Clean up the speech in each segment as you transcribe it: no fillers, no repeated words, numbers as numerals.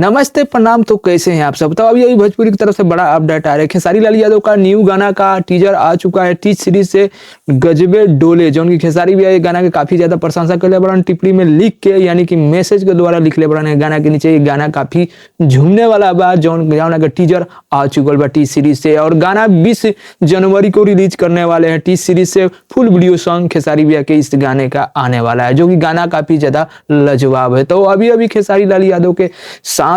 नमस्ते प्रणाम। तो कैसे हैं आप सब? तो अभी भोजपुरी की तरफ से बड़ा अपडेट आ रहा है। खेसारी लाल यादव का न्यू गाना का टीजर आ चुका है। टीज सीरीज से गजबे डोले जो उनकी खेसारी भी है गाना के काफी ज्यादा प्रशंसा कर ले बड़न टिप्पणी में लिख के, यानी कि मैसेज के द्वारा लिख ले बड़न है गाना के नीचे। ये गाना काफी झूमने वाला बा जौन का टीजर आ चुकल बा टीज सीरीज से, और गाना 20 जनवरी को रिलीज करने वाले हैं। टीज सीरीज से फुल वीडियो सॉन्ग खेसारी भैया के इस गाने का आने वाला है, जो कि गाना काफी ज्यादा लाजवाब है। तो अभी खेसारी लाल यादव के साथ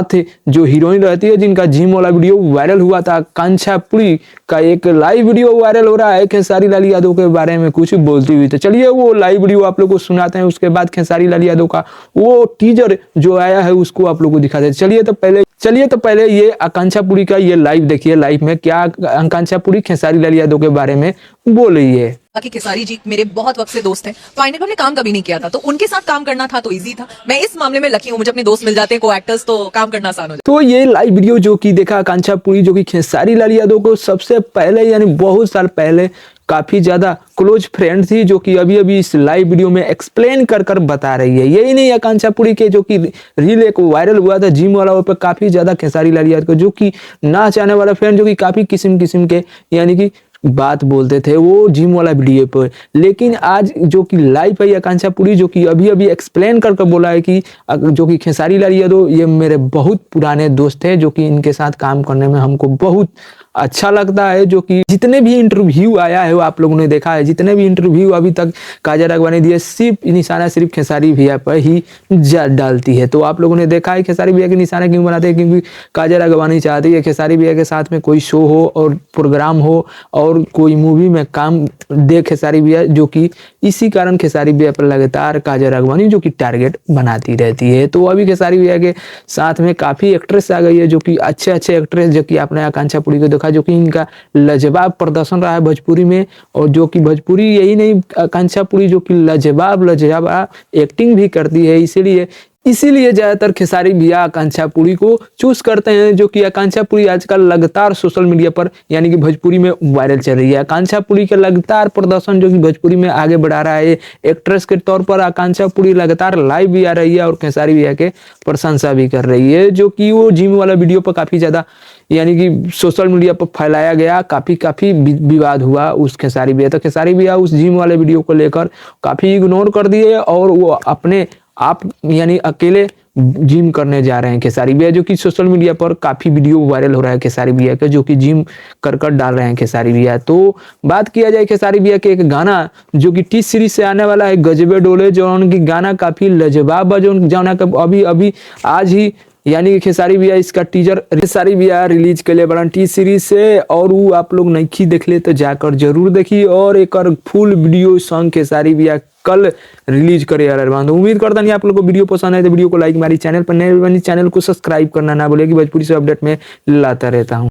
जो हीरोइन रहती है, जिनका जिम वाला वीडियो वायरल हुआ था, आकांक्षा पुरी का एक लाइव वीडियो वायरल हो रहा है खेसारी लाल यादव के बारे में कुछ बोलती हुई। तो चलिए वो लाइव वीडियो आप लोग को सुनाते हैं, उसके बाद खेसारी लाल यादव का वो टीजर जो आया है उसको आप लोग को दिखाते हैं। चलिए तो पहले ये आकांक्षा पुरी का ये लाइव देखिए। लाइव में क्या आकांक्षा पुरी खेसारी लाल यादव के बारे में बोल रही है। बाकी खेसारी जी मेरे बहुत वक्त से दोस्त हैं, फाइनल हमने काम कभी नहीं किया था, तो उनके साथ काम करना था तो इजी था। मैं इस मामले में लकी हूँ, मुझे अपने दोस्त मिल जाते हैं को एक्टर्स, तो काम करना आसान हो जाता है। तो ये लाइव वीडियो जो कि देखा आकांक्षा पुरी, जो कि खेसारी लाल यादव को सबसे पहले यानी बहुत साल पहले काफी ज्यादा क्लोज फ्रेंड थी, जो कि अभी इस लाइव वीडियो में एक्सप्लेन कर बता रही है। यही नहीं, आकांक्षा पुरी के जो कि रील एक वायरल हुआ था जिम वाला, पर काफी ज्यादा खेसारी लाल यादव को जो कि ना चाहने वाला फ्रेंड, जो कि काफी किस्म के यानी कि बात बोलते थे वो जिम वाला वीडियो पर। लेकिन आज जो कि लाइव है आकांक्षा पुरी, जो कि अभी एक्सप्लेन करके बोला है कि जो कि खेसारी लाल यादव ये मेरे बहुत पुराने दोस्त हैं, जो कि इनके साथ काम करने में हमको बहुत अच्छा लगता है। जो कि जितने भी इंटरव्यू आया है वो आप लोगों ने देखा है, जितने भी इंटरव्यू अभी तक काजल राघवानी दिए, सिर्फ निशाना सिर्फ खेसारी भैया पर ही डालती है। तो आप लोगों ने देखा है खेसारी भैया के निशाना क्यों बनाते हैं, क्योंकि काजल राघवानी चाहती है खेसारी भैया के साथ में कोई शो हो और प्रोग्राम हो और कोई मूवी में काम दे खेसारी भैया, जो कि इसी कारण खेसारी भैया पर लगातार काजल राघवानी जो कि टारगेट बनाती रहती है। तो अभी खेसारी भैया के साथ में काफी एक्ट्रेस आ गई है, जो कि अच्छे एक्ट्रेस, जो कि आपने आकांक्षा पुरी को देखा, जो कि इनका लाजवाब प्रदर्शन रहा है भोजपुरी में। और जो कि भोजपुरी यही नहीं, आकांक्षा पुरी जो कि लाजवाब एक्टिंग भी करती है, इसीलिए ज्यादातर खेसारी भैया आकांक्षा पुरी को चूज करते हैं। जो कि आकांक्षा पुरी आजकल लगातार सोशल मीडिया पर यानी कि भोजपुरी में वायरल चल रही है। आकांक्षा पुरी का लगातार प्रदर्शन जो कि भोजपुरी में आगे बढ़ा रहा है। एक्ट्रेस के तौर पर आकांक्षा पुरी लगातार लाइव भी आ रही है और खेसारी भैया के प्रशंसा भी कर रही है। जो कि वो जिम वाला वीडियो पर काफी ज्यादा यानी कि सोशल मीडिया पर फैलाया गया, काफी विवाद हुआ उस खेसारी भैया। तो खेसारी भैया उस जिम वाले वीडियो को लेकर काफी इग्नोर कर दिए और वो अपने आप यानी अकेले जिम करने जा रहे हैं खेसारी भैया, जो कि सोशल मीडिया पर काफी वीडियो वायरल हो रहा है खेसारी भैया का, जो कि जिम कर डाल रहे हैं खेसारी भैया। तो बात किया जाए खेसारी भैया के एक गाना जो कि टी सीरीज से आने वाला है, गजबे डोले, जो उनकी गाना काफी लाजवाब है, जो अभी आज ही यानी कि खेसारी भैया इसका टीजर खेसारी भैया रिलीज कर ले बड़ा टी सीरीज से। और वो आप लोग नहीं देख ले तो जाकर जरूर देखिए, और एक और फुल वीडियो सॉन्ग खेसारी भैया कल रिलीज करे। उम्मीद करता नहीं आप लोग को वीडियो पसंद है तो वीडियो को लाइक, हमारी चैनल पर नए बनी चैनल को सब्सक्राइब करना ना भूलिए, कि भोजपुरी से अपडेट में लाता रहता हूँ।